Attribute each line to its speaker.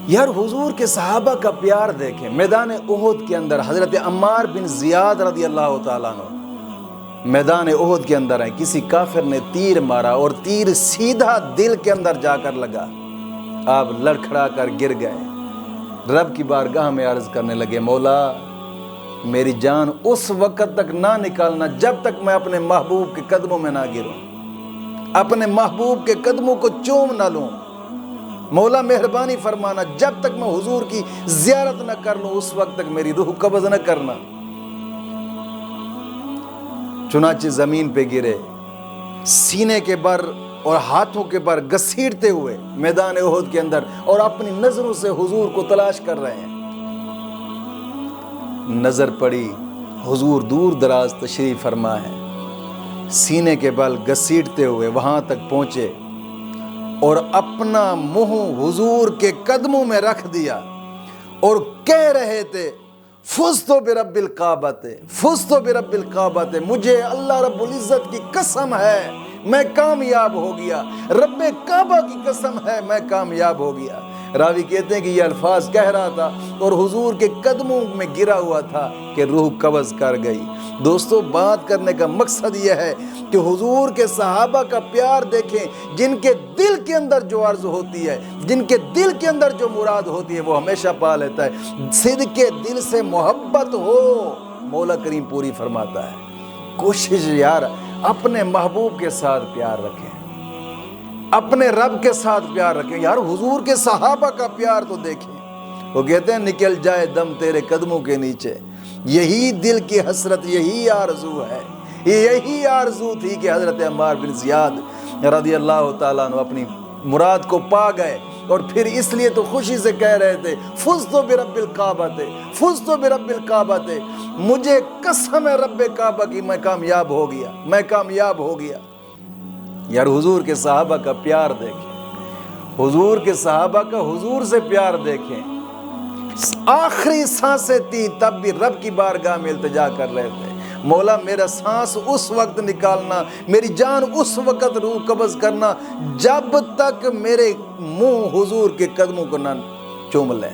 Speaker 1: یار حضور کے صحابہ کا پیار دیکھیں. میدان احد کے اندر حضرت عمار بن زیاد رضی اللہ تعالیٰ عنہ میدان احد کے اندر ہیں. کسی کافر نے تیر مارا اور تیر سیدھا دل کے اندر جا کر لگا. آپ لڑکھڑا کر گر گئے. رب کی بارگاہ میں عرض کرنے لگے, مولا میری جان اس وقت تک نہ نکالنا جب تک میں اپنے محبوب کے قدموں میں نہ گروں, اپنے محبوب کے قدموں کو چوم نہ لوں. مولا مہربانی فرمانا جب تک میں حضور کی زیارت نہ کر لوں اس وقت تک میری روح قبض نہ کرنا. چنانچہ زمین پہ گرے, سینے کے بر اور ہاتھوں کے بر گھسیٹتے ہوئے میدان احد کے اندر, اور اپنی نظروں سے حضور کو تلاش کر رہے ہیں. نظر پڑی, حضور دور دراز تشریف فرما ہے. سینے کے بل گھسیٹتے ہوئے وہاں تک پہنچے اور اپنا منہ حضور کے قدموں میں رکھ دیا اور کہہ رہے تھے, فزتو برب الکعبۃ, فزتو برب الکعبۃ, مجھے اللہ رب العزت کی قسم ہے میں کامیاب ہو گیا, رب کعبہ کی قسم ہے میں کامیاب ہو گیا. راوی کہتے ہیں کہ یہ الفاظ کہہ رہا تھا اور حضور کے قدموں میں گرا ہوا تھا کہ روح قبض کر گئی. دوستو, بات کرنے کا مقصد یہ ہے کہ حضور کے صحابہ کا پیار دیکھیں, جن کے دل کے اندر جو عرض ہوتی ہے, جن کے دل کے اندر جو مراد ہوتی ہے وہ ہمیشہ پا لیتا ہے. صدق دل سے محبت ہو, مولا کریم پوری فرماتا ہے. کوشش یار اپنے محبوب کے ساتھ پیار رکھیں, اپنے رب کے ساتھ پیار رکھیں. یار حضور کے صحابہ کا پیار تو دیکھیں. وہ کہتے ہیں نکل جائے دم تیرے قدموں کے نیچے, یہی دل کی حسرت, یہی آرزو ہے, یہی آرزو تھی کہ حضرت عمار بن زیاد رضی اللہ تعالیٰ عنہ اپنی مراد کو پا گئے. اور پھر اس لیے تو خوشی سے کہہ رہے تھے, فزتو برب الکعبۃ, فزتو برب الکعبۃ, مجھے قسم ہے رب کعبہ کی میں کامیاب ہو گیا, میں کامیاب ہو گیا. یار حضور کے صحابہ کا پیار دیکھیں, حضور کے صحابہ کا حضور سے پیار دیکھیں. آخری سانسیں تھی تب بھی رب کی بارگاہ میں التجا کر رہے تھے, مولا میرا سانس اس وقت نکالنا, میری جان اس وقت روح قبض کرنا جب تک میرے منہ حضور کے قدموں کو نہ چوم لیں.